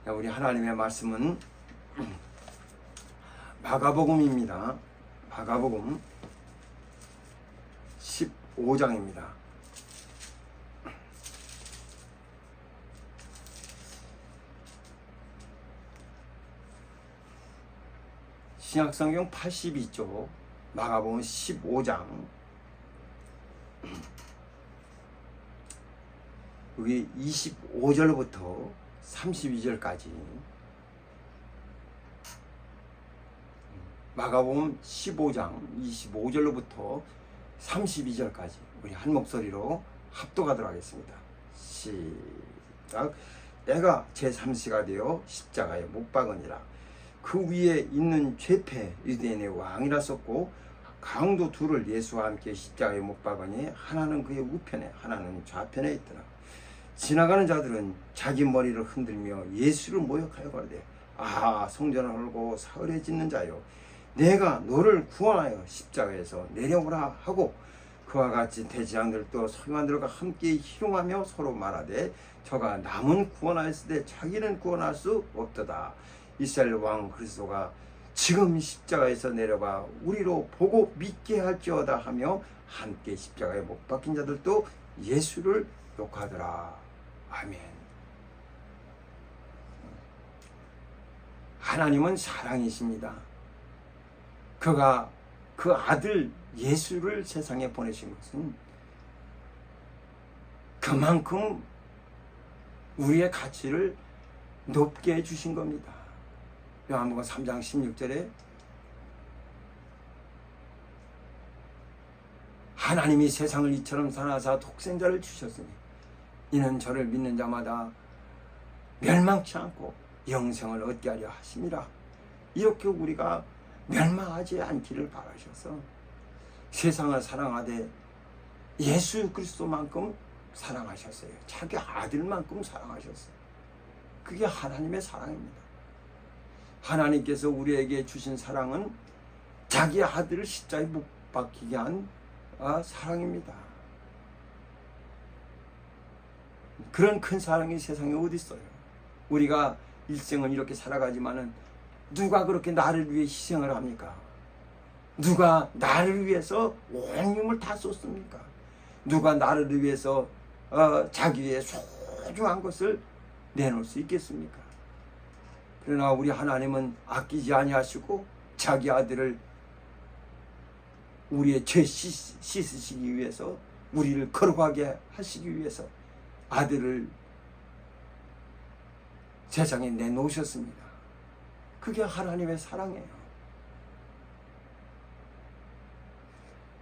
우리 하나님의 말씀은 마가복음입니다. 마가복음 15장입니다. 신약성경 82쪽 마가복음 15장 여기 25절부터 32절까지 마가복음 15장 25절로부터 32절까지 우리 한 목소리로 합독하도록 하겠습니다. 시작. 내가 제3시가 되어 십자가에 못 박으니라. 그 위에 있는 죄패 유대인의 왕이라 썼고 강도 둘을 예수와 함께 십자가에 못 박으니 하나는 그의 우편에 하나는 좌편에 있더라. 지나가는 자들은 자기 머리를 흔들며 예수를 모욕하여 가로되 아 성전을 헐고 사흘에 짓는 자여 내가 너를 구원하여 십자가에서 내려오라 하고 그와 같이 대지장들도 서기관들과 함께 희롱하며 서로 말하되 저가 남은 구원하였으되 자기는 구원할 수 없도다. 이스라엘 왕 그리스도가 지금 십자가에서 내려가 우리로 보고 믿게 할지어다 하며 함께 십자가에 못 박힌 자들도 예수를 욕하더라. 아멘. 하나님은 사랑이십니다. 그가 그 아들 예수를 세상에 보내신 것은 그만큼 우리의 가치를 높게 해주신 겁니다. 요한복음 3장 16절에 하나님이 세상을 이처럼 사랑하사 독생자를 주셨으니 이는 저를 믿는 자마다 멸망치 않고 영생을 얻게 하려 하심이라. 이렇게 우리가 멸망하지 않기를 바라셔서 세상을 사랑하되 예수 그리스도만큼 사랑하셨어요. 자기 아들만큼 사랑하셨어요. 그게 하나님의 사랑입니다. 하나님께서 우리에게 주신 사랑은 자기 아들을 십자가에 못 박히게 한 사랑입니다. 그런 큰 사랑이 세상에 어디 있어요? 우리가 일생을 이렇게 살아가지만은 누가 그렇게 나를 위해 희생을 합니까? 누가 나를 위해서 온 힘을 다 쏟습니까? 누가 나를 위해서 자기의 소중한 것을 내놓을 수 있겠습니까? 그러나 우리 하나님은 아끼지 아니하시고 자기 아들을 우리의 죄 씻으시기 위해서 우리를 거룩하게 하시기 위해서 아들을 세상에 내놓으셨습니다. 그게 하나님의 사랑이에요.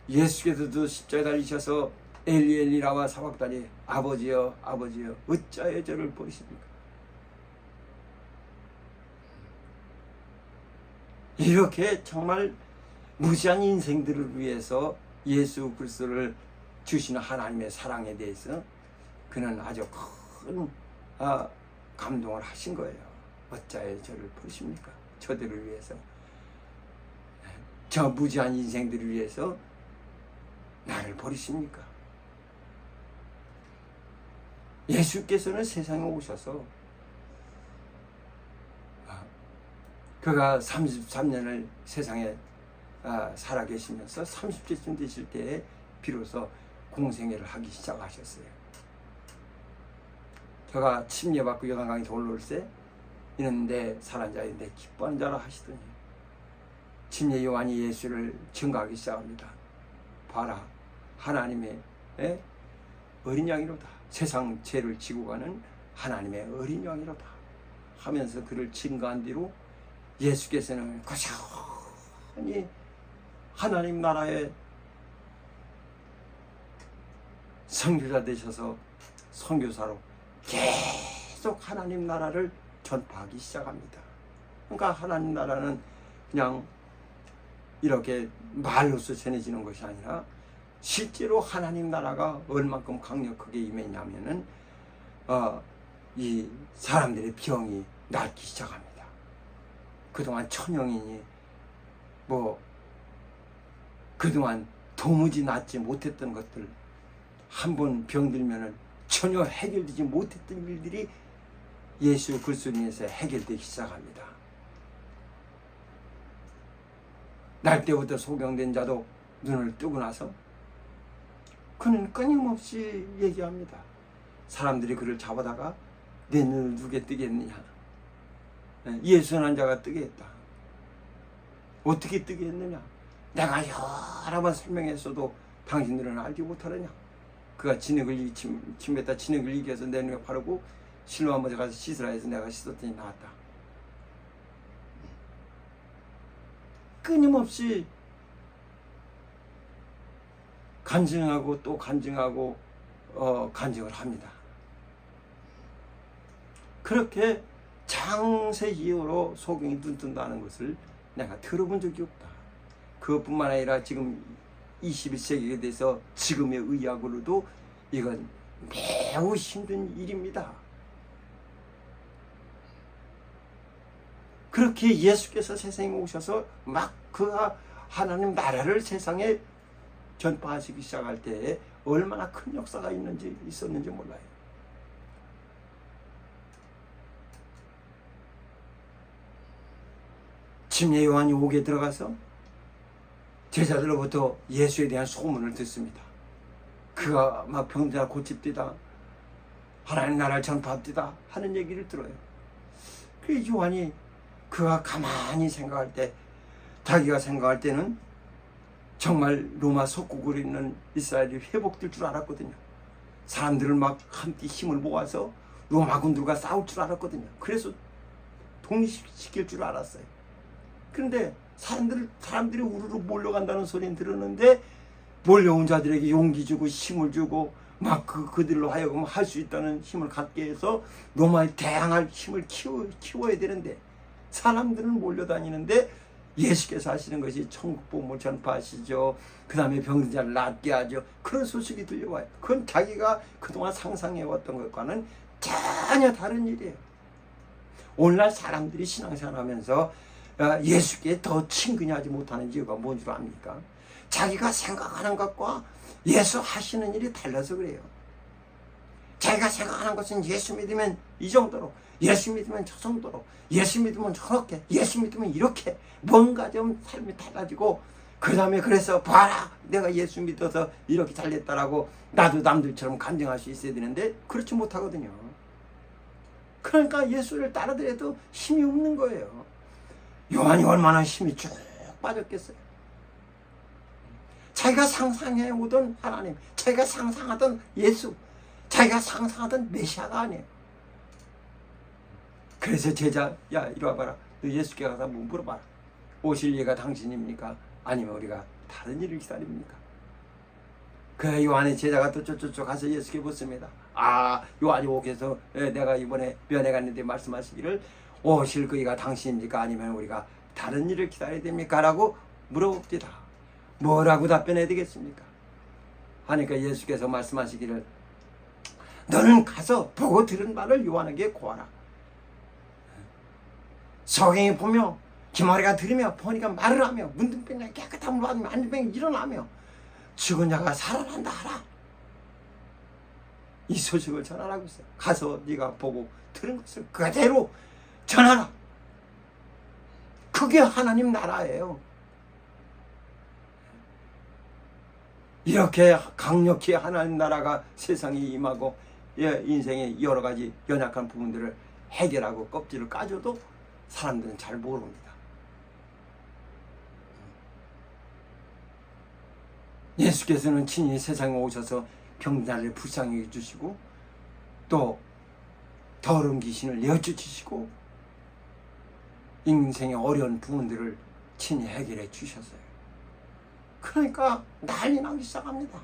예수께서도 십자가에 달리셔서 엘리 엘리 라마 사박다니 아버지여 아버지여 어찌하여 저를 버리십니까? 이렇게 정말 무지한 인생들을 위해서 예수 그리스도를 주시는 하나님의 사랑에 대해서 그는 아주 큰 감동을 하신 거예요. 어찌하여 저를 버리십니까? 저들을 위해서, 저 무지한 인생들을 위해서 나를 버리십니까? 예수께서는 세상에 오셔서 그가 33년을 세상에 살아계시면서 30세쯤 되실 때에 비로소 공생애를 하기 시작하셨어요. 저가 침례받고 요단강에 돌아올 때 이는 내 살한 자에 내 기뻐하는 자라 하시더니 침례 요한이 예수를 증거하기 시작합니다. 봐라 하나님의 어린 양이로다. 세상 죄를 지고 가는 하나님의 어린 양이로다 하면서 그를 증거한 뒤로 예수께서는 고스란히 하나님 나라의 선교사 되셔서 선교사로 계속 하나님 나라를 전파하기 시작합니다. 그러니까 하나님 나라는 그냥 이렇게 말로서 전해지는 것이 아니라 실제로 하나님 나라가 얼만큼 강력하게 임했냐면은 이 사람들의 병이 낫기 시작합니다. 그동안 천형이니 그동안 도무지 낫지 못했던 것들 한 번 병들면은 전혀 해결되지 못했던 일들이 예수 그리스도인에서 해결되기 시작합니다. 날 때부터 소경된 자도 눈을 뜨고 나서 그는 끊임없이 얘기합니다. 사람들이 그를 잡아다가 내 눈을 누게 뜨겠느냐. 예수는 자가 뜨게 했다. 어떻게 뜨게 했느냐. 내가 여러 번 설명했어도 당신들은 알지 못하느냐. 그가 침뱉다 진흙을 이겨서 내 눈에 바르고 실로암 먼저 가서 씻으라 해서 내가 씻었더니 나았다. 끊임없이 간증하고 또 간증하고 간증을 합니다. 그렇게 장세 이후로 소경이 눈 뜬다는 것을 내가 들어본 적이 없다. 그것뿐만 아니라 지금 21세기에 대해서 지금의 의학으로도 이건 매우 힘든 일입니다. 그렇게 예수께서 세상에 오셔서 막 그가 하나님 나라를 세상에 전파하시기 시작할 때에 얼마나 큰 역사가 있었는지 몰라요. 침례 요한이 옥에 들어가서 제자들로부터 예수에 대한 소문을 듣습니다. 그가 막 병자 고칩디다, 하나님 나라를 전파합디다 하는 얘기를 들어요. 그 요한이 그가 가만히 생각할 때, 자기가 생각할 때는 정말 로마 속국으로 있는 이스라엘이 회복될 줄 알았거든요. 사람들을 막 함께 힘을 모아서 로마군들과 싸울 줄 알았거든요. 그래서 독립시킬 줄 알았어요. 그런데 사람들이 우르르 몰려간다는 소리는 들었는데, 몰려온 자들에게 용기 주고 힘을 주고 막 그들로 하여금 할 수 있다는 힘을 갖게 해서 로마에 대항할 힘을 키워야 되는데, 사람들은 몰려다니는데 예수께서 하시는 것이 천국 복음을 전파하시죠. 그 다음에 병든 자를 낫게 하죠. 그런 소식이 들려와요. 그건 자기가 그동안 상상해왔던 것과는 전혀 다른 일이에요. 오늘날 사람들이 신앙생활하면서 예수께 더 친근하지 못하는 이유가 뭔 줄 압니까? 자기가 생각하는 것과 예수 하시는 일이 달라서 그래요. 자기가 생각하는 것은 예수 믿으면 이 정도로, 예수 믿으면 저 정도로, 예수 믿으면 저렇게, 예수 믿으면 이렇게, 뭔가 좀 삶이 달라지고, 그 다음에 그래서 봐라, 내가 예수 믿어서 이렇게 잘됐다라고 나도 남들처럼 간증할 수 있어야 되는데 그렇지 못하거든요. 그러니까 예수를 따르더라도 힘이 없는 거예요. 요한이 얼마나 힘이 쭉 빠졌겠어요. 자기가 상상해 오던 하나님, 자기가 상상하던 예수, 자기가 상상하던 메시아가 아니에요. 그래서 제자, 야 이리 와봐라, 너 예수께 가서 한번 물어봐라. 오실 예가 당신입니까? 아니면 우리가 다른 일을 기다립니까? 그 요한의 제자가 또 쫓쫓 가서 예수께 묻습니다. 아, 요한이 오께서 내가 이번에 면회 갔는데 말씀하시기를 오실 그이가 당신입니까? 아니면 우리가 다른 일을 기다려야 됩니까? 라고 물어봅니다. 뭐라고 답변해야 되겠습니까? 하니까 예수께서 말씀하시기를 너는 가서 보고 들은 말을 요한에게 고하라. 소경이 보며 기마리가 들으며 보니까 말을 하며 문둥병이 깨끗한 물 받으며 안진병이 일어나며 죽은 자가 살아난다 하라. 이 소식을 전하라고 했어요. 가서 네가 보고 들은 것을 그대로 전하라. 그게 하나님 나라예요. 이렇게 강력히 하나님 나라가 세상에 임하고 인생의 여러 가지 연약한 부분들을 해결하고 껍질을 까줘도 사람들은 잘 모릅니다. 예수께서는 친히 세상에 오셔서 병자를 불쌍히 해주시고 또 더러운 귀신을 내어쫓으시고 인생의 어려운 부분들을 친히 해결해 주셨어요. 그러니까 난리 나기 시작합니다.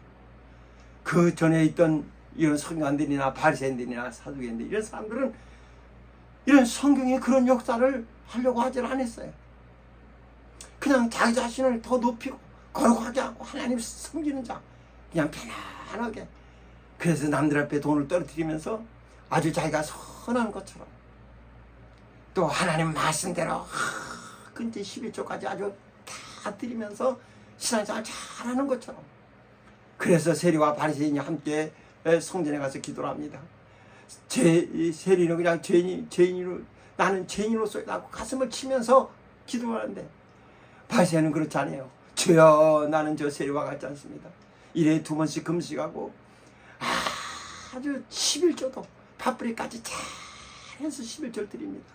그 전에 있던 이런 성경들이나 바리새인들이나 사두개인들 이런 사람들은 이런 성경에 그런 역사를 하려고 하질 않았어요. 그냥 자기 자신을 더 높이고 거룩하게 하고 하나님 섬기는 자, 그냥 편안하게. 그래서 남들 앞에 돈을 떨어뜨리면서 아주 자기가 선한 것처럼 또 하나님 말씀대로 근데 11조까지 아주 다 드리면서 신앙생활 잘하는 것처럼. 그래서 세리와 바리새인이 함께 성전에 가서 기도를 합니다. 세리는 그냥 죄인으로 나는 죄인으로서라고 가슴을 치면서 기도하는데 바세는 그렇지 않아요. 주여 나는 저 세리와 같지 않습니다. 일에 2번씩 금식하고 아주 11조도 밥벌이까지 잘해서 11조를 드립니다.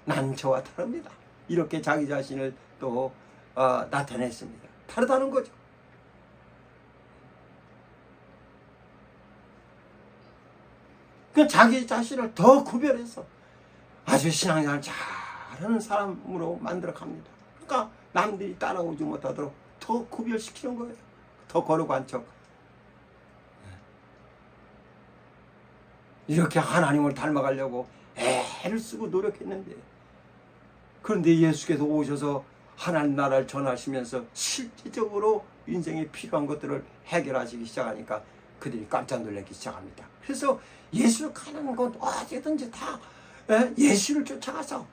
난 저와 다릅니다. 이렇게 자기 자신을 또 나타냈습니다. 다르다는 거죠. 그 자기 자신을 더 구별해서 아주 신앙생활 잘하는 사람으로 만들어 갑니다. 그러니까 남들이 따라오지 못하도록 더 구별시키는 거예요. 더 거룩한 척. 이렇게 하나님을 닮아가려고 애를 쓰고 노력했는데, 그런데 예수께서 오셔서 하나님 나라를 전하시면서 실질적으로 인생에 필요한 것들을 해결하시기 시작하니까 그들이 깜짝 놀라기 시작합니다. 그래서 예수를 가는 곳 어디든지 다 예수를 쫓아가서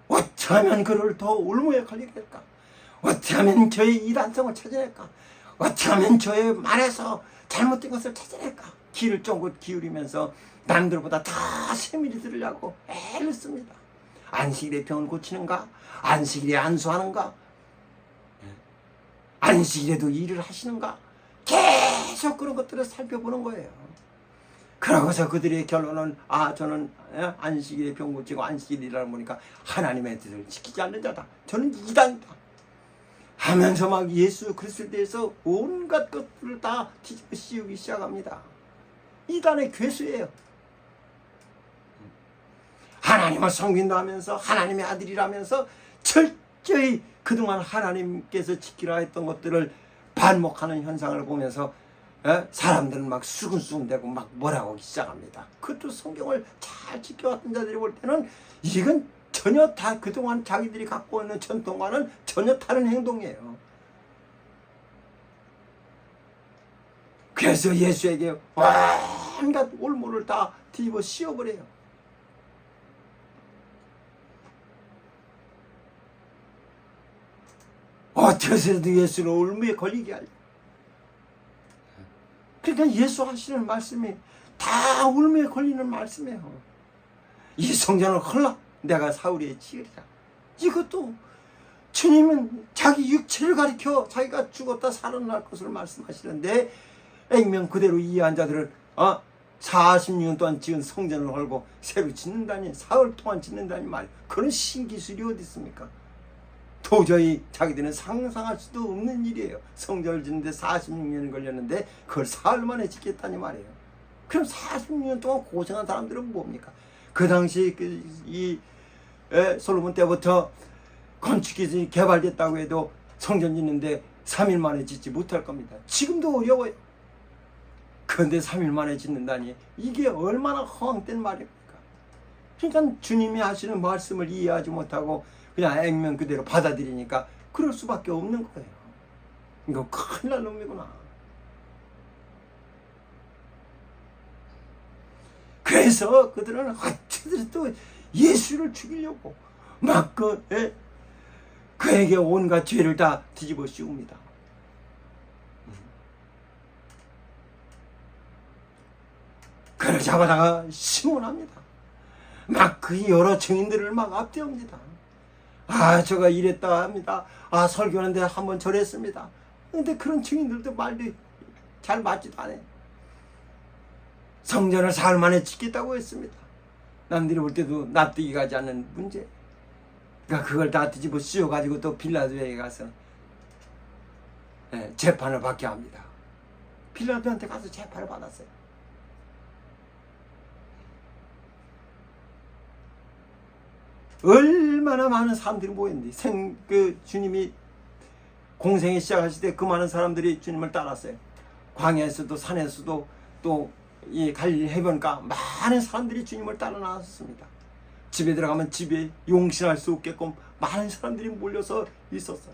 어떻게 하면 그를 더 올무에 걸리게 할까? 어떻게 하면 저의 이단성을 찾아낼까? 어떻게 하면 저의 말에서 잘못된 것을 찾아낼까? 귀를 쫑긋 기울이면서 남들보다 다 세밀히 들으려고 애를 씁니다. 안식일에 병을 고치는가? 안식일에 안수하는가? 안식일에도 일을 하시는가? 계속 그런 것들을 살펴보는 거예요. 그러고서 그들의 결론은 저는 안식일에 병 고치고 안식일이라고 보니까 하나님의 뜻을 지키지 않는 자다. 저는 이단이다. 하면서 막 예수 그리스도에 대해서 온갖 것들을 다 뒤집어 씌우기 시작합니다. 이단의 괴수예요. 하나님을 섬긴다 하면서 하나님의 아들이라면서 철저히 그동안 하나님께서 지키라 했던 것들을 반목하는 현상을 보면서 사람들은 막 수근수근대고 막 뭐라고 하기 시작합니다. 그것도 성경을 잘 지켜왔던 자들이 볼 때는 이건 전혀 다 그동안 자기들이 갖고 있는 전통과는 전혀 다른 행동이에요. 그래서 예수에게 온갖 올무를 다 뒤집어 씌워버려요. 어떻게 해서든 예수를 올무에 걸리게 하려. 그러니까 예수 하시는 말씀이 다 올무에 걸리는 말씀이에요. 이 성전을 헐라 내가 사울의 지으리라. 이것도 주님은 자기 육체를 가리켜 자기가 죽었다 살아날 것을 말씀하시는데 액면 그대로 이해한 자들을 40년 동안 지은 성전을 헐고 새로 짓는다니, 사흘 동안 짓는다니 말, 그런 신기술이 어디 있습니까? 도저히 자기들은 상상할 수도 없는 일이에요. 성전을 짓는데 46년이 걸렸는데 그걸 사흘 만에 짓겠다니 말이에요. 그럼 46년 동안 고생한 사람들은 뭡니까? 그 당시 솔로몬 때부터 건축기술이 개발됐다고 해도 성전 짓는데 3일 만에 짓지 못할 겁니다. 지금도 어려워요. 그런데 3일 만에 짓는다니 이게 얼마나 허황된 말입니까? 그러니까 주님이 하시는 말씀을 이해하지 못하고 그냥 액면 그대로 받아들이니까 그럴 수밖에 없는 거예요. 이거 큰일 날 놈이구나. 그래서 그들은 어떻게든 또 예수를 죽이려고 막 그에게 온갖 죄를 다 뒤집어 씌웁니다. 그러자마자 신문합니다. 막 그 여러 증인들을 막 앞세웁니다. 저가 이랬다 합니다. 설교하는데 한번 저랬습니다. 근데 그런 증인들도 말도 잘 맞지도 않아요. 성전을 사흘 만에 짓겠다고 했습니다. 남들이 볼 때도 납득이 가지 않는 문제. 그러니까 그걸 다 뒤집어 씌워가지고 또 빌라도에 가서 재판을 받게 합니다. 빌라도한테 가서 재판을 받았어요. 얼마나 많은 사람들이 모였는데 주님이 공생에 시작하실 때 그 많은 사람들이 주님을 따랐어요. 광야에서도 산에서도 또 이 갈릴리 해변가 많은 사람들이 주님을 따라 나왔습니다. 집에 들어가면 집에 용신할 수 없게끔 많은 사람들이 몰려서 있었어요.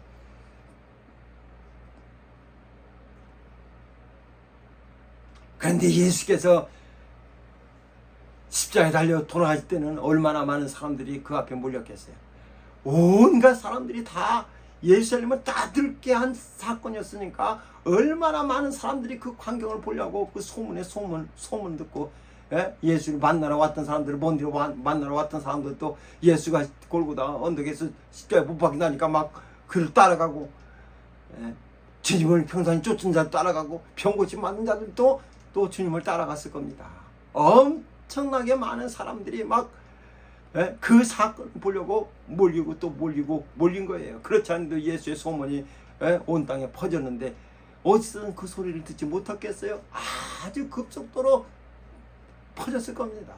그런데 예수께서 십자가에 달려 돌아가실 때는 얼마나 많은 사람들이 그 앞에 몰렸겠어요. 온갖 사람들이 다 예루살렘을 따들게 한 사건이었으니까 얼마나 많은 사람들이 그 광경을 보려고 그 소문 듣고 예수를 만나러 왔던 사람들, 먼 뒤로 만나러 왔던 사람들도 예수가 골고다 언덕에서 십자가에 못 박힌다니까 막 그를 따라가고, 주님을 평상시 쫓은 자 따라가고 병 고침 맞는 자들도 또 주님을 따라갔을 겁니다. 엄청나게 많은 사람들이 막 그 사건을 보려고 몰린 거예요. 그렇지 않아도 예수의 소문이 온 땅에 퍼졌는데 어디서든 그 소리를 듣지 못했겠어요? 아주 급속도로 퍼졌을 겁니다.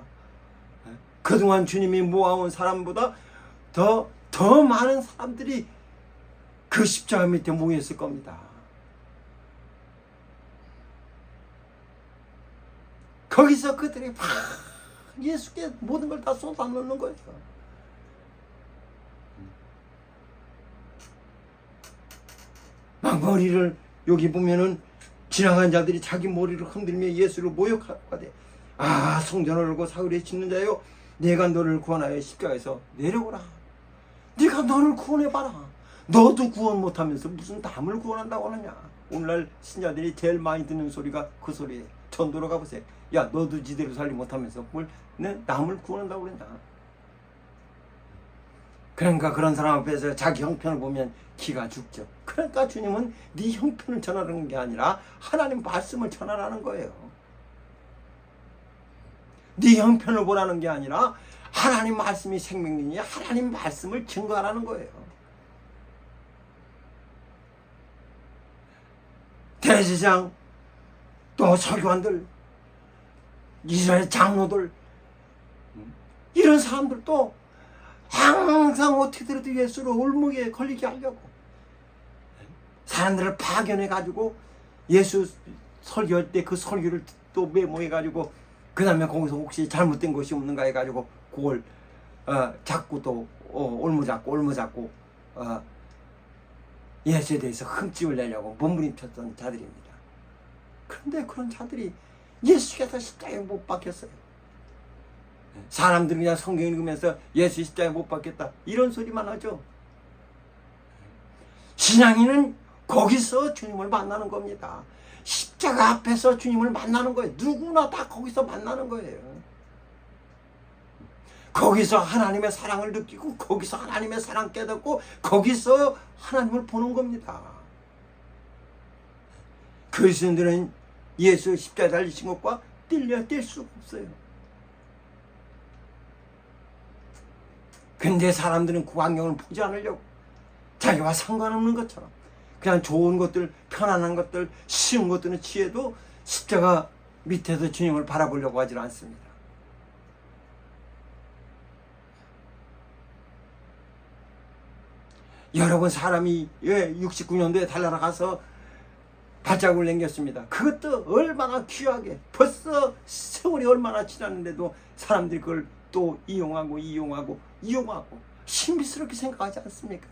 그동안 주님이 모아온 사람보다 더 많은 사람들이 그 십자가 밑에 모였을 겁니다. 거기서 그들이 막 예수께 모든 걸 다 쏟아놓는 거예요. 막 머리를, 여기 보면은 지나간 자들이 자기 머리를 흔들며 예수를 모욕하되, 성전을 얼고 사흘에 짓는 자여, 내가 너를 구원하여 십자가에서 내려오라. 네가 너를 구원해봐라. 너도 구원 못하면서 무슨 남을 구원한다고 하느냐. 오늘날 신자들이 제일 많이 듣는 소리가 그 소리예요. 전도로 가보세요. 야, 너도 지대로 살지 못하면서 뭘 남을 구원한다고 그러냐. 그러니까 그런 사람 앞에서 자기 형편을 보면 기가 죽죠. 그러니까 주님은 네 형편을 전하는 게 아니라 하나님 말씀을 전하라는 거예요. 네 형편을 보라는 게 아니라 하나님 말씀이 생명이니 하나님 말씀을 증거하라는 거예요. 대제사장, 또 서기관들, 이스라엘 장로들, 이런 사람들도 항상 어떻게 들어도 예수를 올무에 걸리게 하려고 사람들을 파견해 가지고 예수 설교할 때 그 설교를 또 메모해 가지고, 그 다음에 거기서 혹시 잘못된 것이 없는가 해 가지고 그걸 자꾸 또 올무 잡고 예수에 대해서 흠집을 내려고 몸부림쳤던 자들입니다. 그런데 그런 자들이 예수께서 십자가에 못 박혔어요. 사람들은 그냥 성경 읽으면서 예수 십자가에 못 박혔다 이런 소리만 하죠. 신앙인은 거기서 주님을 만나는 겁니다. 십자가 앞에서 주님을 만나는 거예요. 누구나 다 거기서 만나는 거예요. 거기서 하나님의 사랑을 느끼고, 거기서 하나님의 사랑 깨닫고, 거기서 하나님을 보는 겁니다. 그리스도인들은 예수 십자가에 달리신 것과 뗄 수가 없어요. 근데 사람들은 그 환경을 보지 않으려고 자기와 상관없는 것처럼 그냥 좋은 것들, 편안한 것들, 쉬운 것들은 취해도 십자가 밑에서 주님을 바라보려고 하지 않습니다. 여러분, 사람이 69년도에 달나라 가서 발자국을 남겼습니다. 그것도 얼마나 귀하게, 벌써 세월이 얼마나 지났는데도 사람들이 그걸 또 이용하고 신비스럽게 생각하지 않습니까?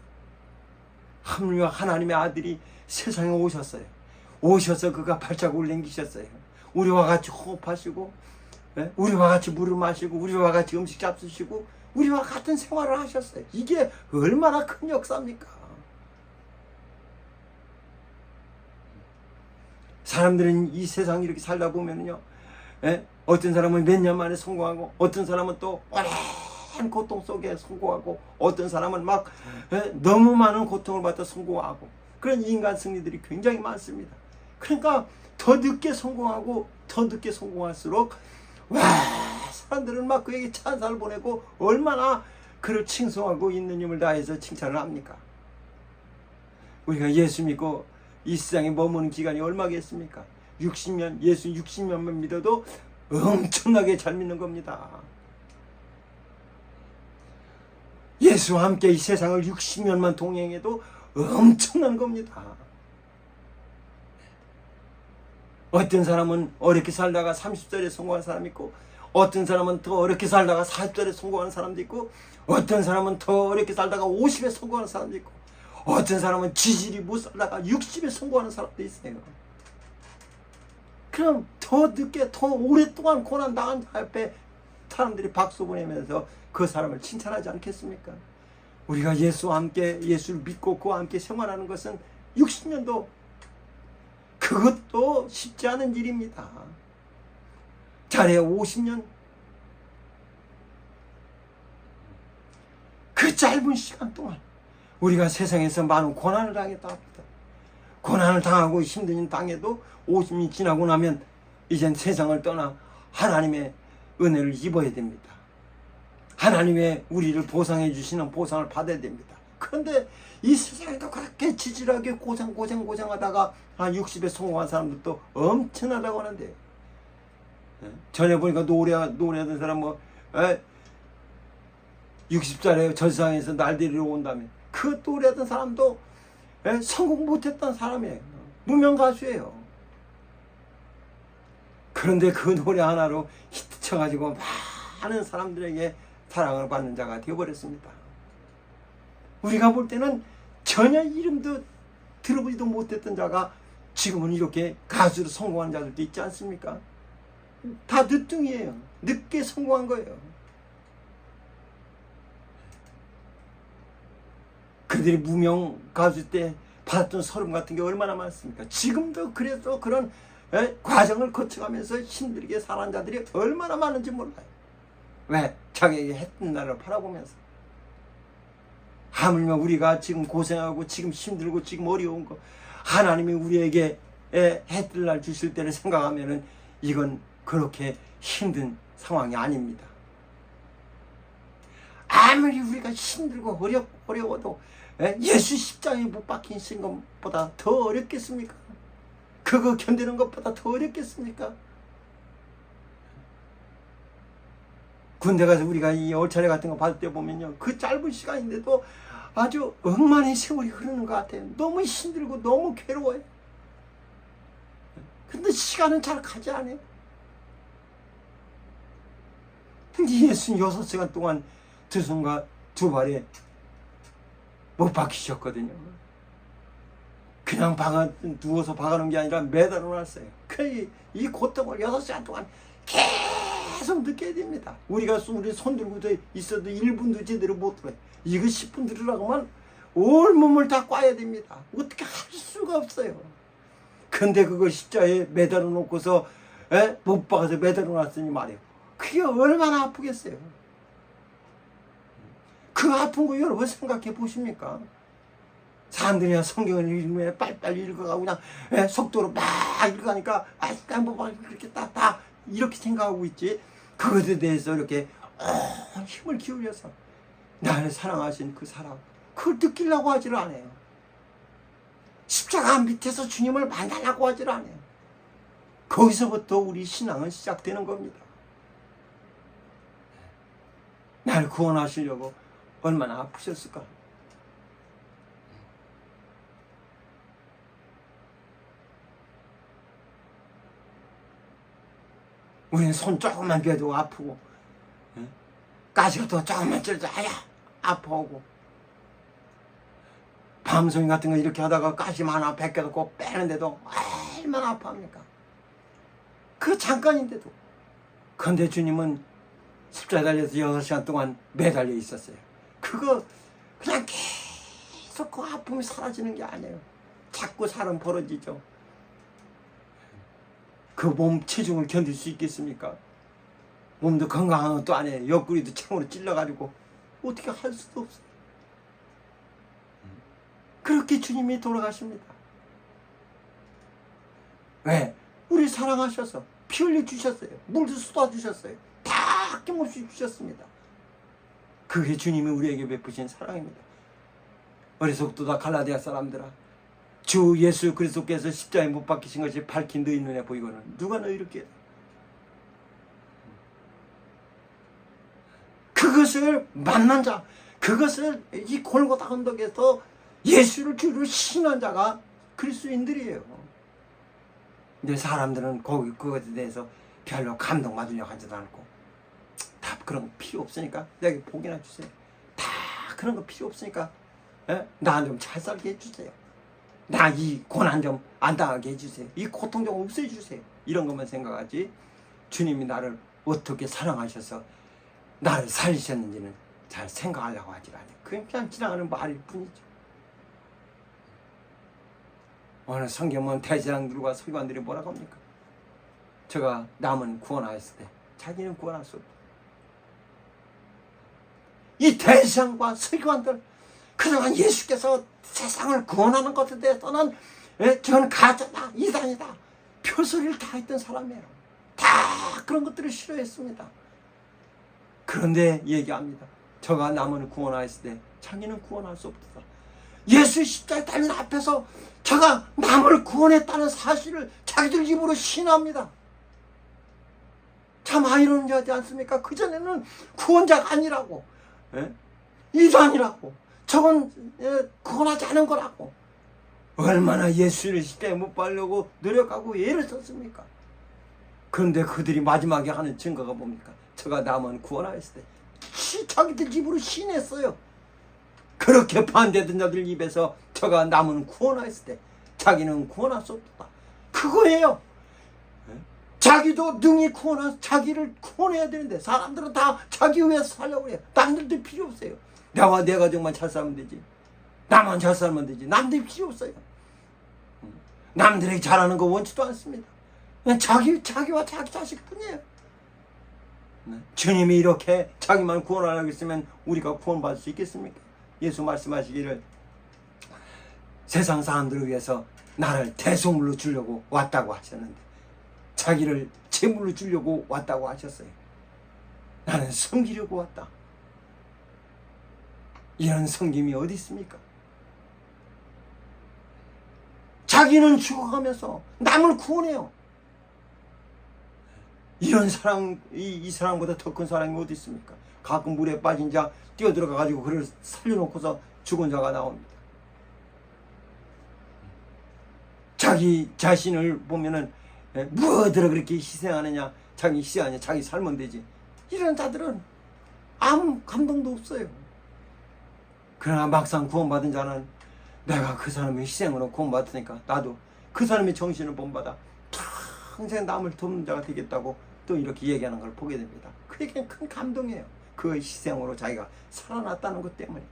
하나님의 아들이 세상에 오셨어요. 오셔서 그가 발자국을 남기셨어요. 우리와 같이 호흡하시고, 우리와 같이 물을 마시고, 우리와 같이 음식 잡수시고, 우리와 같은 생활을 하셨어요. 이게 얼마나 큰 역사입니까? 사람들은 이 세상 이렇게 살다 보면요, 어떤 사람은 몇 년 만에 성공하고, 어떤 사람은 또 오랜 고통 속에 성공하고, 어떤 사람은 막 너무 많은 고통을 받아 성공하고, 그런 인간 승리들이 굉장히 많습니다. 그러니까 더 늦게 성공하고 더 늦게 성공할수록 사람들은 막 그에게 찬사를 보내고 얼마나 그를 칭송하고 있는 힘을 다해서 칭찬을 합니까? 우리가 예수 믿고 이 세상에 머무는 기간이 얼마겠습니까? 60년, 예수 60년만 믿어도 엄청나게 잘 믿는 겁니다. 예수와 함께 이 세상을 60년만 동행해도 엄청난 겁니다. 어떤 사람은 어렵게 살다가 30살에 성공한 사람이 있고, 어떤 사람은 더 어렵게 살다가 40살에 성공하는 사람도 있고, 어떤 사람은 더 어렵게 살다가 50에 성공하는 사람도 있고, 어떤 사람은 지질이 못 살다가 60에 성공하는 사람도 있어요. 그럼 더 늦게, 더 오랫동안 고난당한 자 앞에 사람들이 박수 보내면서 그 사람을 칭찬하지 않겠습니까? 우리가 예수와 함께 예수를 믿고 그와 함께 생활하는 것은 60년도 그것도 쉽지 않은 일입니다. 잘해야 50년. 그 짧은 시간 동안 우리가 세상에서 많은 고난을 당했다 합니다. 고난을 당하고 힘든 당해도 50년이 지나고 나면 이젠 세상을 떠나 하나님의 은혜를 입어야 됩니다. 하나님의 우리를 보상해 주시는 보상을 받아야 됩니다. 그런데 이 세상에도 그렇게 지질하게 고생하다가 한 60에 성공한 사람들도 엄청나다고 하는데, 전에 보니까 노래하던 사람 60살에 저 세상에서 날 데리러 온다며, 그 노래하던 사람도 성공 못했던 사람이에요. 무명 가수예요. 그런데 그 노래 하나로 히트 쳐가지고 많은 사람들에게 사랑을 받는 자가 되어버렸습니다. 우리가 볼 때는 전혀 이름도 들어보지도 못했던 자가 지금은 이렇게 가수로 성공한 자들도 있지 않습니까? 다 늦둥이에요. 늦게 성공한 거예요. 그들이 무명 가수 때 받았던 서름 같은 게 얼마나 많습니까? 지금도 그래서 그런 과정을 거쳐가면서 힘들게 살아온 자들이 얼마나 많은지 몰라요. 왜? 자기에게 했던 날을 바라보면서. 하물며 우리가 지금 고생하고 지금 힘들고 지금 어려운 거 하나님이 우리에게 해뜰 날 주실 때를 생각하면은 이건 그렇게 힘든 상황이 아닙니다. 아무리 우리가 힘들고 어려워도 예수 십자가에 못 박히신 것보다 더 어렵겠습니까? 그거 견디는 것보다 더 어렵겠습니까? 군대 가서 우리가 이 얼차례 같은 거 받을 때 보면요, 그 짧은 시간인데도 아주 억만의 세월이 흐르는 것 같아요. 너무 힘들고 너무 괴로워요. 근데 시간은 잘 가지 않아요. 근데 66시간 동안 두 손과 두 발에 못 박히셨거든요. 그냥 누워서 박아놓은 게 아니라 매달아 놨어요. 이 고통을 6시간 동안 계속 느껴야 됩니다. 우리가 우리 손 들고 있어도 1분도 제대로 못 들어요. 이거 10분 들으라고 하면 온몸을 다 꽈야 됩니다. 어떻게 할 수가 없어요. 근데 그걸 십자에 매달아 놓고서 못 박아서 매달아 놨으니 말이에요. 그게 얼마나 아프겠어요. 그 아픈 거 여러분 생각해 보십니까? 사람들이 성경을 읽으면 빨리빨리 읽어가고 그냥 속도로 막 읽어가니까 뭐 이렇게 딱 이렇게 생각하고 있지. 그것에 대해서 이렇게 힘을 기울여서 나를 사랑하신 그 사랑, 그걸 느끼려고 하질 않아요. 십자가 밑에서 주님을 만나려고 하질 않아요. 거기서부터 우리 신앙은 시작되는 겁니다. 나를 구원하시려고 얼마나 아프셨을까? 우리는 손 조금만 벼도 아프고, 가시가 더 조금만 찔러도 아파오고, 밤송이 같은 거 이렇게 하다가 가시만 하나 벗겨도 꼭 빼는데도 얼마나 아파합니까? 그 잠깐인데도. 그런데 주님은 십자가에 달려서 6시간 동안 매달려 있었어요. 그거 그냥 계속 그 아픔이 사라지는 게 아니에요. 자꾸 사람 벌어지죠. 그 몸 체중을 견딜 수 있겠습니까? 몸도 건강한 것도 아니에요. 옆구리도 창으로 찔러가지고 어떻게 할 수도 없어요. 그렇게 주님이 돌아가십니다. 왜? 우리 사랑하셔서 피 흘려 주셨어요. 물도 쏟아 주셨어요. 다 아낌없이 주셨습니다. 그게 주님이 우리에게 베푸신 사랑입니다. 어리석도다 갈라디아 사람들아, 주 예수 그리스도께서 십자가에 못 박히신 것이 밝힌 너희 눈에 보이거늘 누가 너희를 깨? 그것을 만난 자, 그것을 이 골고다 언덕에서 예수를 주로 신한 자가 그리스도인들이에요. 근데 사람들은 그것에 대해서 별로 감동받으려고 하지도 않고, 다 그런 거 필요 없으니까 여기 복이나 주세요. 다 그런 거 필요 없으니까 나 좀 잘 살게 해주세요. 나 이 고난 좀 안 당하게 해주세요. 이 고통 좀 없애주세요. 이런 것만 생각하지, 주님이 나를 어떻게 사랑하셔서 나를 살리셨는지는 잘 생각하려고 하질 않아요. 그냥 지나가는 말일 뿐이죠. 오늘 성경은 대제사장들과 서기관들이 뭐라고 합니까? 저가 남은 구원하였을 때 자기는 구원할 수 없다. 이 대제사장과 서기관들, 그동안 예수께서 세상을 구원하는 것에 대해서는 저는 가짜다, 이단이다, 표소리를 다 했던 사람이에요. 다 그런 것들을 싫어했습니다. 그런데 얘기합니다. 저가 남을 구원하였을 때 자기는 구원할 수 없다. 예수 십자가에 달린 앞에서 저가 남을 구원했다는 사실을 자기들 입으로 신합니다. 참 아이러니하지 않습니까? 그전에는 구원자가 아니라고, 이단이라고, 저건 구원하지 않은 거라고, 얼마나 예수를 십자가에 못 박으려고 노력하고 애를 썼습니까? 그런데 그들이 마지막에 하는 증거가 뭡니까? 저가 남은 구원하였을 때 자기들 입으로 신했어요. 그렇게 반대된 자들 입에서 저가 남은 구원하였을 때 자기는 구원할 수 없다. 그거예요. 자기도 능히 자기를 구원해야 되는데 사람들은 다 자기 위해서 살려고 해요. 남들도 필요 없어요. 내 가족만 잘 살면 되지. 나만 잘 살면 되지. 남들이 필요 없어요. 남들에게 잘하는 거 원치도 않습니다. 그냥 자기와 자기 자식뿐이에요. 주님이 이렇게 자기만 구원하려고 했으면 우리가 구원받을 수 있겠습니까? 예수 말씀하시기를 세상 사람들을 위해서 나를 대속물로 주려고 왔다고 하셨는데 자기를 제물로 주려고 왔다고 하셨어요. 나는 섬기려고 왔다. 이런 섬김이 어디 있습니까? 자기는 죽어가면서 남을 구원해요. 이런 사랑, 이 사랑보다 더 큰 사랑이 어디 있습니까? 가끔 물에 빠진 자 뛰어들어가 가지고 그를 살려놓고서 죽은 자가 나옵니다. 자기 자신을 보면은 무엇으로 그렇게 희생하느냐, 자기 희생하냐, 자기 살면 되지. 이런 자들은 아무 감동도 없어요. 그러나 막상 구원받은 자는 내가 그 사람의 희생으로 구원받으니까 나도 그 사람의 정신을 본받아 평생 남을 돕는 자가 되겠다고 또 이렇게 얘기하는 걸 보게 됩니다. 그에겐 큰 감동이에요. 그 희생으로 자기가 살아났다는 것 때문에.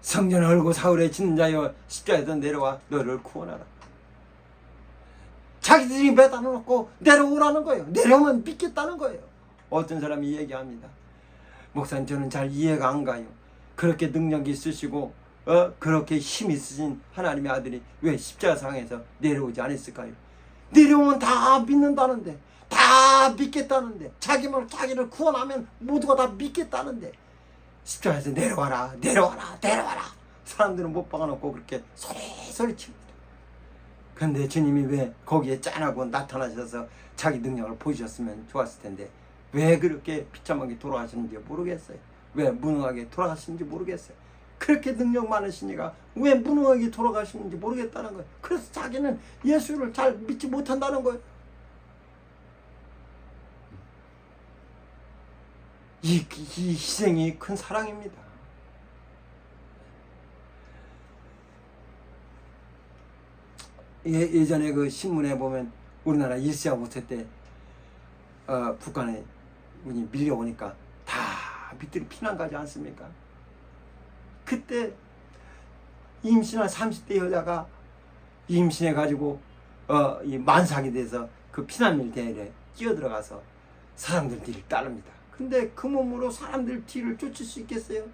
성전을 헐고 사울에 짓는 자여 십자가에서 내려와 너를 구원하라. 자기들이 매달아 놓고 내려오라는 거예요. 내려오면 믿겠다는 거예요. 어떤 사람이 얘기합니다. 목사님, 저는 잘 이해가 안 가요. 그렇게 능력이 있으시고 그렇게 힘 있으신 하나님의 아들이 왜 십자가상에서 내려오지 않았을까요? 내려오면 다 믿는다는데, 다 믿겠다는데, 자기를 구원하면 모두가 다 믿겠다는데 십자가에서 내려와라, 내려와라, 내려와라. 사람들은 못 박아놓고 그렇게 소리소리 칩니다. 그런데 주님이 왜 거기에 짠하고 나타나셔서 자기 능력을 보여주셨으면 좋았을 텐데 왜 그렇게 비참하게 돌아가셨는지 모르겠어요. 왜 무능하게 돌아가시는지 모르겠어요. 그렇게 능력 많으시니까 왜 무능하게 돌아가시는지 모르겠다는 거예요. 그래서 자기는 예수를 잘 믿지 못한다는 거예요. 이 희생이 큰 사랑입니다. 예전에 그 신문에 보면 우리나라 일시아 모태 때 북한에 운이 밀려오니까 다 밑으로 피난 가지 않습니까? 그때 임신한 30대 여자가 임신해가지고 이 만삭이 돼서 그 피난민 대회에 끼어들어가서 사람들 뒤를 따릅니다. 근데 그 몸으로 사람들 뒤를 쫓을 수 있겠어요?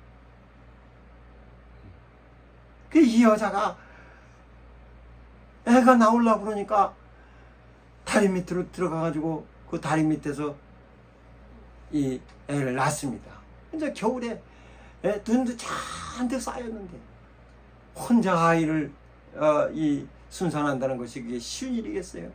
그 이 여자가 애가 나오려고 그러니까 다리 밑으로 들어가가지고 그 다리 밑에서 이 애를 낳습니다. 이제 겨울에 눈도 잔뜩 쌓였는데 혼자 아이를 이 순산한다는 것이 그게 쉬운 일이겠어요?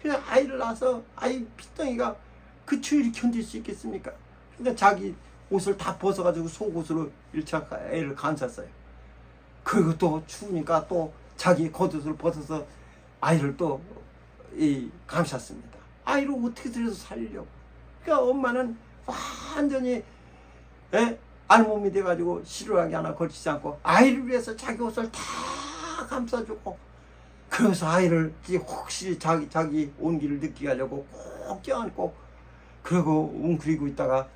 그냥 아이를 낳아서 아이 피덩이가 그 추위를 견딜 수 있겠습니까? 근데 자기 옷을 다 벗어가지고 속옷으로 1차 애를 감쌌어요. 그리고 또 추우니까 또 자기 겉옷을 벗어서 아이를 또 감쌌습니다. 아이를 어떻게든 해서 살리려고. 그러니까 엄마는 완전히 알몸이 돼가지고 시루하게 하나 걸치지 않고 아이를 위해서 자기 옷을 다 감싸주고, 그래서 아이를 혹시 자기 온기를 느끼게 하려고 꼭 껴안고 그러고 웅크리고 있다가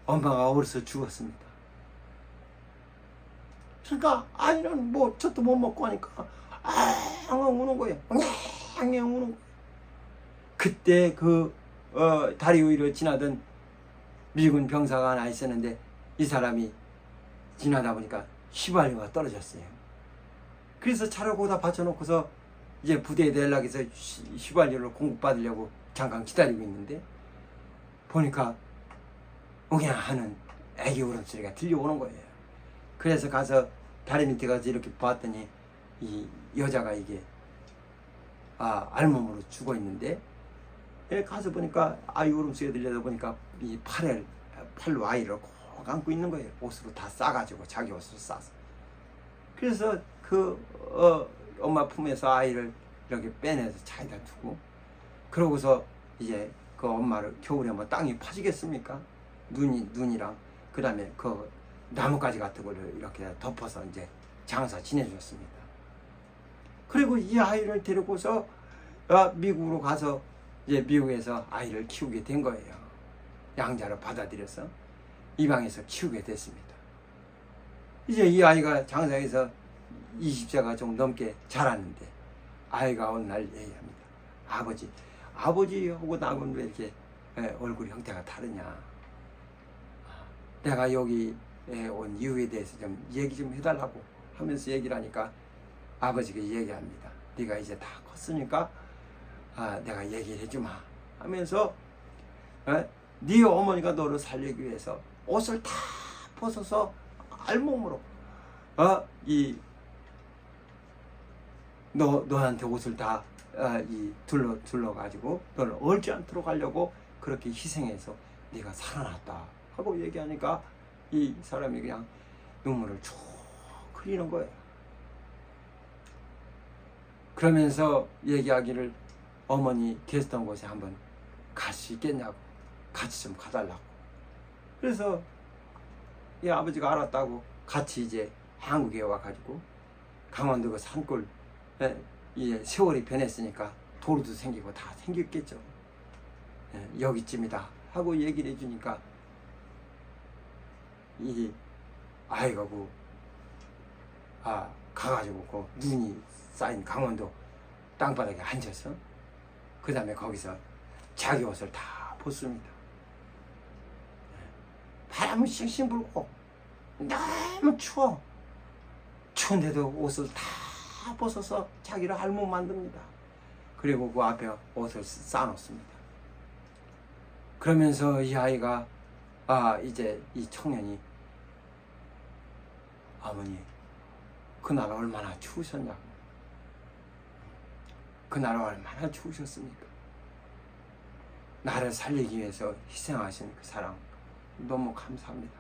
엄마가 어려서 죽었습니다. 그러니까 아이는 뭐 저도 못 먹고 하니까 엉엉 우는 거예요. 엉엉 우는 거예요. 그때 다리 위로 지나던 미군 병사가 하나 있었는데 이 사람이 지나다 보니까 휘발유가 떨어졌어요. 그래서 차를 거기다 받쳐놓고서 이제 부대에 내려고 해서 휘발유를 공급받으려고 잠깐 기다리고 있는데 보니까 웅야 하는 애기 울음소리가 들려오는 거예요. 그래서 가서 다리 밑에 가서 이렇게 봤더니 이 여자가 이게 알몸으로 죽어 있는데 가서 보니까 아이 울음소리가 들려다 보니까 이 팔로 아이를 꼭 안고 있는 거예요. 옷으로 다 싸가지고 자기 옷으로 싸서. 그래서 엄마 품에서 아이를 이렇게 빼내서 차에다 두고 그러고서 이제 그 엄마를 겨울에 뭐 땅이 파지겠습니까? 눈이랑 그 다음에 그 나뭇가지 같은 거를 이렇게 덮어서 이제 장사 지내줬습니다. 그리고 이 아이를 데리고서 미국으로 가서 이제 미국에서 아이를 키우게 된 거예요. 양자를 받아들여서 입양해서 키우게 됐습니다. 이제 이 아이가 장사해서 20세가 좀 넘게 자랐는데 아이가 어느 날 얘기합니다. 아버지하고 나하고는 왜 이렇게 얼굴 형태가 다르냐. 내가 여기에 온 이유에 대해서 좀 얘기 좀 해달라고 하면서 얘기를 하니까 아버지가 얘기합니다. 네가 이제 다 컸으니까 내가 얘기를 해주마 하면서 네 어머니가 너를 살리기 위해서 옷을 다 벗어서 알몸으로 너한테 옷을 다 둘러가지고 너를 얼지 않도록 하려고 그렇게 희생해서 네가 살아났다 하고 얘기하니까 이 사람이 그냥 눈물을 쭉 흘리는 거예요. 그러면서 얘기하기를 어머니 계셨던 곳에 한번 갈 수 있겠냐고 같이 좀 가달라고. 그래서 이 아버지가 알았다고 같이 이제 한국에 와가지고 강원도 그 산골 이제 세월이 변했으니까 도로도 생기고 다 생겼겠죠. 여기쯤이다 하고 얘기를 해주니까 이 아이가 가가지고 그 눈이 쌓인 강원도 땅바닥에 앉아서 그 다음에 거기서 자기 옷을 다 벗습니다. 바람은 싱싱 불고 너무 추운데도 옷을 다 벗어서 자기를 알몸 만듭니다. 그리고 그 앞에 옷을 쌓아놓습니다. 그러면서 이 아이가 이제 이 청년이 아버님 그날 얼마나 추우셨냐고. 그날 얼마나 추우셨습니까? 나를 살리기 위해서 희생하신 그 사랑 너무 감사합니다.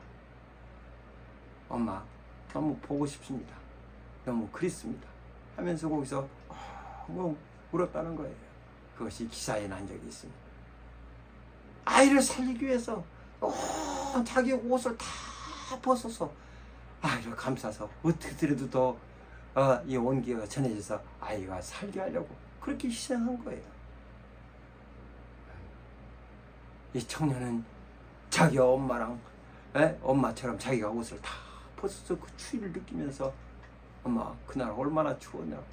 엄마 너무 보고 싶습니다. 너무 그립습니다. 하면서 거기서 울었다는 거예요. 그것이 기사에 난 적이 있습니다. 아이를 살리기 위해서 자기 옷을 다 벗어서 아이를 감싸서 어떻게든 더 이 온기가 전해져서 아이가 살게 하려고 그렇게 희생한 거예요. 이 청년은 자기 엄마랑 엄마처럼 자기가 옷을 다 벗어서 그 추위를 느끼면서 엄마 그날 얼마나 추웠냐고.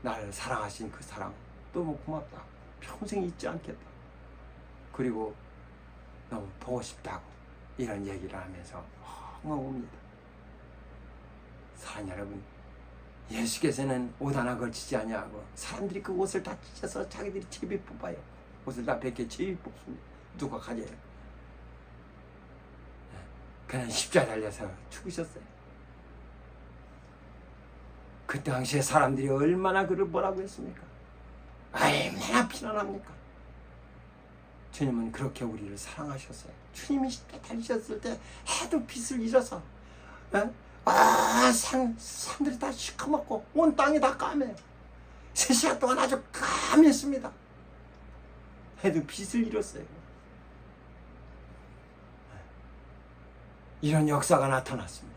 나를 사랑하신 그 사랑 너무 고맙다. 평생 잊지 않겠다. 그리고 너무 보고 싶다고 이런 얘기를 하면서 엉엉웁니다. 사랑 여러분, 예수께서는 옷 하나 걸치지 아니하고 사람들이 그 옷을 다 찢어서 자기들이 제비 뽑아요. 옷을 다 벗겨 제비 뽑습니다. 누가 가져요. 그냥 십자가 달려서 죽으셨어요. 그 당시에 사람들이 얼마나 그를 뭐라고 했습니까? 얼마나 비난합니까? 주님은 그렇게 우리를 사랑하셨어요. 주님이 십자가 달리셨을 때 해도 빛을 잃어서 산들이 다 시커멓고 온 땅이 다 까매요. 3시간 동안 아주 까맸습니다. 해도 빛을 잃었어요. 이런 역사가 나타났습니다.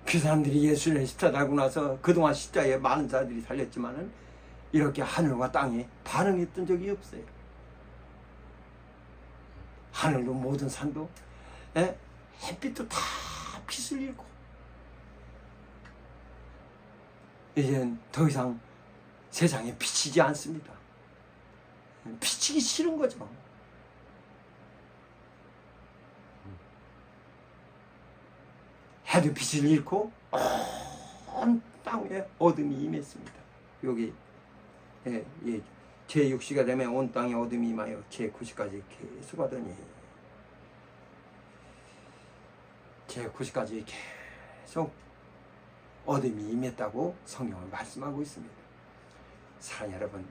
그 사람들이 예수를 십자가 달고 나서 그동안 십자가에 많은 자들이 살렸지만은 이렇게 하늘과 땅이 반응했던 적이 없어요. 하늘도 모든 산도 햇빛도 다 빛을 잃고 이젠 더 이상 세상에 비치지 않습니다. 비치기 싫은 거죠. 해도 빛을 잃고 온 땅에 어둠이 임했습니다. 여기 제6시가 되면 온 땅에 어둠이 임하여 제9시까지 계속 하더니 제9시까지 계속 어둠이 임했다고 성경은 말씀하고 있습니다. 사랑 여러분,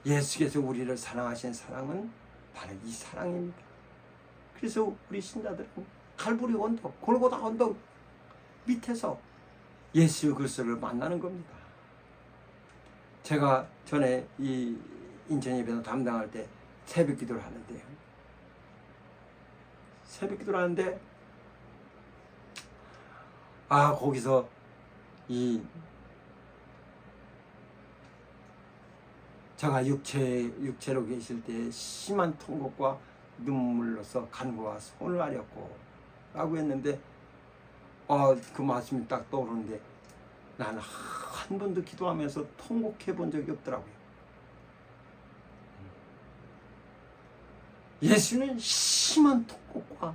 예수께서 우리를 사랑하신 사랑은 바로 이 사랑입니다. 그래서 우리 신자들은 칼부리 언덕, 골고다 언덕 밑에서 예수 그리스도를 만나는 겁니다. 제가 전에 이 인천 예배도 담당할 때 새벽 기도를 하는데요. 새벽 기도를 하는데 거기서 제가 육체로 계실 때 심한 통곡과 눈물로서 간구와 손을 아렸고 라고 했는데 그 말씀이 딱 떠오르는데 나는 한 번도 기도하면서 통곡해 본 적이 없더라고요. 예수는 심한 통곡과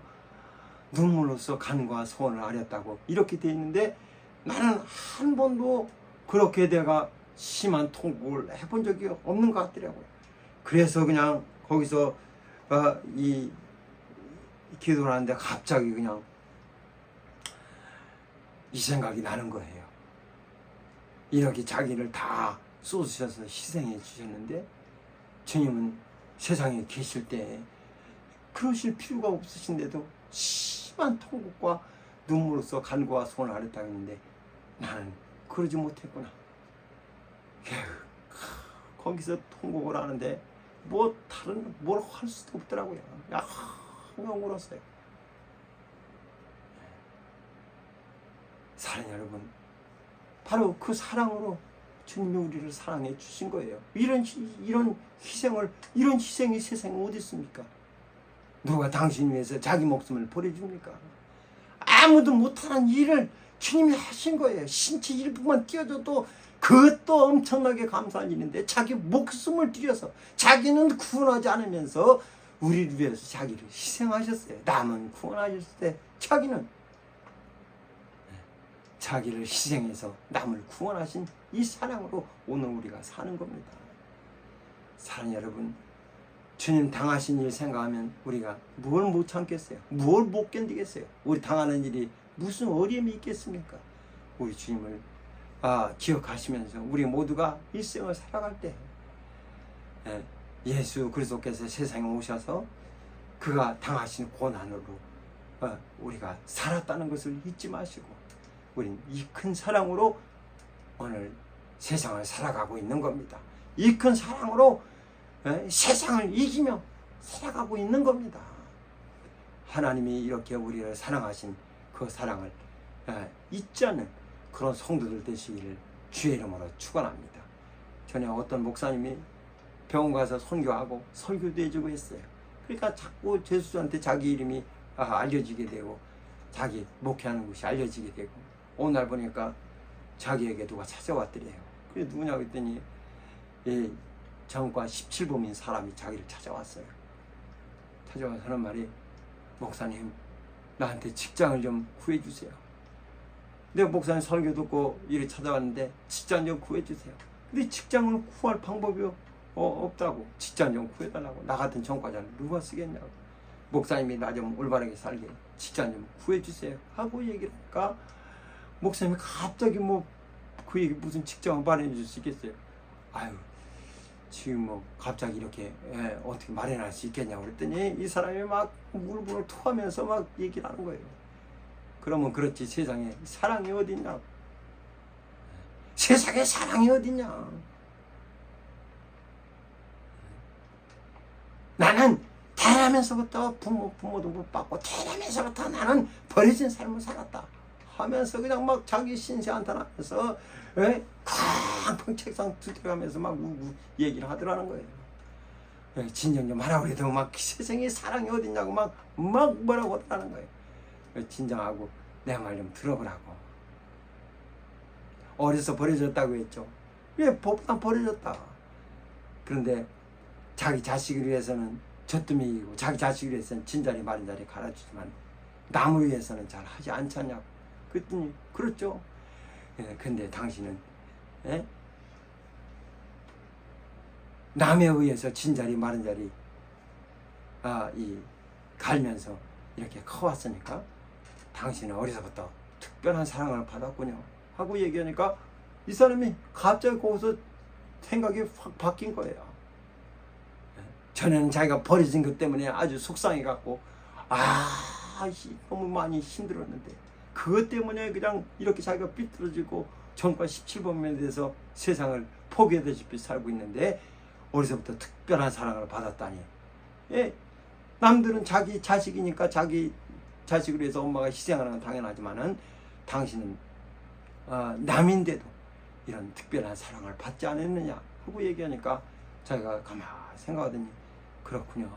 눈물로서 간과 소원을 아렸다고 이렇게 되어 있는데 나는 한 번도 그렇게 내가 심한 통곡을 해본 적이 없는 것 같더라고요. 그래서 그냥 거기서 이 기도를 하는데 갑자기 그냥 이 생각이 나는 거예요. 이렇게 자기를 다 쏟으셔서 희생해 주셨는데 주님은 세상에 계실 때 그러실 필요가 없으신데도 심한 통곡과 눈물로써 간구와 손을 아렸다고 했는데 나는 그러지 못했구나. 거기서 통곡을 하는데 뭘 할 수도 없더라고요. 그냥 울었어요. 사랑 여러분, 바로 그 사랑으로 주님이 우리를 사랑해 주신 거예요. 이런 희생이 세상에 어디 있습니까? 누가 당신 위해서 자기 목숨을 버려줍니까? 아무도 못하는 일을 주님이 하신 거예요. 신체 일부만 띄워줘도 그것도 엄청나게 감사한 일인데 자기 목숨을 들여서 자기는 구원하지 않으면서 우리를 위해서 자기를 희생하셨어요. 남은 구원하셨을 때 자기를 희생해서 남을 구원하신 이 사랑으로 오늘 우리가 사는 겁니다. 사랑 여러분, 주님 당하신 일 생각하면 우리가 뭘 못 참겠어요? 뭘 못 견디겠어요? 우리 당하는 일이 무슨 어려움이 있겠습니까? 우리 주님을 기억하시면서 우리 모두가 일생을 살아갈 때 예수 그리스도께서 세상에 오셔서 그가 당하신 고난으로 우리가 살았다는 것을 잊지 마시고 우린 이 큰 사랑으로 오늘 세상을 살아가고 있는 겁니다. 이 큰 사랑으로 세상을 이기며 살아가고 있는 겁니다. 하나님이 이렇게 우리를 사랑하신 그 사랑을 잊지 않는 그런 성도들 되시기를 주의 이름으로 축원합니다. 전에 어떤 목사님이 병원 가서 선교하고 설교도 해주고 했어요. 그러니까 자꾸 제수한테 자기 이름이 알려지게 되고 자기 목회하는 곳이 알려지게 되고 어느 날 보니까 자기에게 누가 찾아왔더래요. 그게 누구냐고 했더니 정과 17범인 사람이 자기를 찾아왔어요. 찾아와서 하는 말이 목사님 나한테 직장을 좀 구해주세요. 내가 목사님 설교 듣고 이리 찾아왔는데 직장 좀 구해주세요. 근데 직장을 구할 방법이 없다고. 직장 좀 구해달라고. 나 같은 전과자를 누가 쓰겠냐고. 목사님이 나 좀 올바르게 살게 직장 좀 구해주세요 하고 얘기를 하니까 목사님이 갑자기 그 얘기 무슨 직장을 마련해 줄 수 있겠어요. 지금 갑자기 이렇게 어떻게 마련할 수 있겠냐고 그랬더니 이 사람이 막 울분을 토하면서 막 얘기를 하는 거예요. 그러면 그렇지 세상에 사랑이 어딨냐. 세상에 사랑이 어딨냐. 나는 태어나면서부터 부모도 못 받고 태어나면서부터 나는 버려진 삶을 살았다 하면서 그냥 막 자기 신세 한탄하면서 쾅쾅 책상 두드려가면서 막 얘기를 하더라는 거예요. 진정 좀 하라고 그래도 막 세상에 사랑이 어딨냐고 막 뭐라고 하더라는 거예요. 진정하고 내 말 좀 들어보라고. 어려서 버려졌다고 했죠. 왜 법보다 버려졌다. 그런데 자기 자식을 위해서는 젖더미이고 자기 자식을 위해서는 진자리 마른 자리 갈아주지만 남을 위해서는 잘 하지 않잖냐고. 그랬더니 그렇죠. 근데 당신은 남에 의해서 진자리 마른 자리 갈면서 이렇게 커왔으니까 당신은 어려서부터 특별한 사랑을 받았군요 하고 얘기하니까 이 사람이 갑자기 거기서 생각이 확 바뀐 거예요. 전에는 자기가 버려진 것 때문에 아주 속상해갖고 너무 많이 힘들었는데 그것 때문에 그냥 이렇게 자기가 삐뚤어지고 전과 17번면에 대해서 세상을 포기하다시피 살고 있는데 어려서부터 특별한 사랑을 받았다니. 남들은 자기 자식이니까 자기 자식을 위해서 엄마가 희생하는 건 당연하지만은 당신은 남인데도 이런 특별한 사랑을 받지 않았느냐 하고 얘기하니까 자기가 가만히 생각하더니 그렇군요.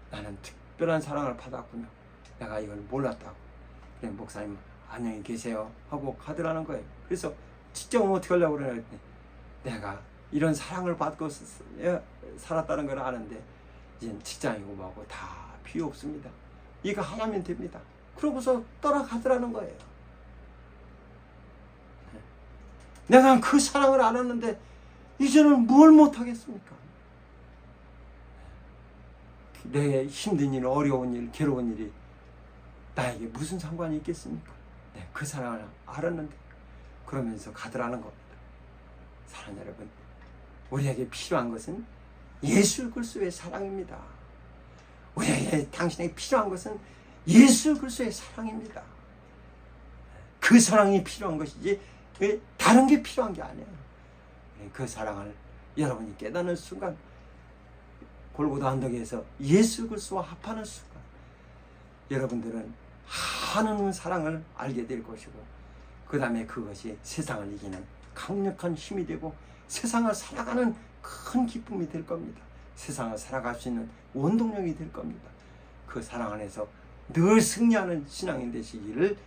나는 특별한 사랑을 받았군요. 내가 이걸 몰랐다고. 그래 목사님 안녕히 계세요 하고 가더라는 거예요. 그래서 직장은 어떻게 하려고 그러냐 했더니 내가 이런 사랑을 받고 살았다는 걸 아는데 이제 직장이고 뭐고 다 필요 없습니다. 이거 하나면 됩니다. 그러고서 떠나가더라는 거예요. 내가 그 사랑을 알았는데 이제는 뭘 못하겠습니까? 내 힘든 일, 어려운 일, 괴로운 일이 나에게 무슨 상관이 있겠습니까? 그 사랑을 알았는데 그러면서 가더라는 겁니다. 사랑하는 여러분, 우리에게 필요한 것은 예수 그리스도의 사랑입니다. 우리에게 당신에게 필요한 것은 예수 그리스도의 사랑입니다. 그 사랑이 필요한 것이지 다른 게 필요한 게 아니에요. 그 사랑을 여러분이 깨닫는 순간 골고다 언덕에서 예수 그리스도와 합하는 순간 여러분들은 하나님 사랑을 알게 될 것이고 그 다음에 그것이 세상을 이기는 강력한 힘이 되고 세상을 살아가는 큰 기쁨이 될 겁니다. 세상을 살아갈 수 있는 원동력이 될 겁니다. 그 사랑 안에서 늘 승리하는 신앙인 되시기를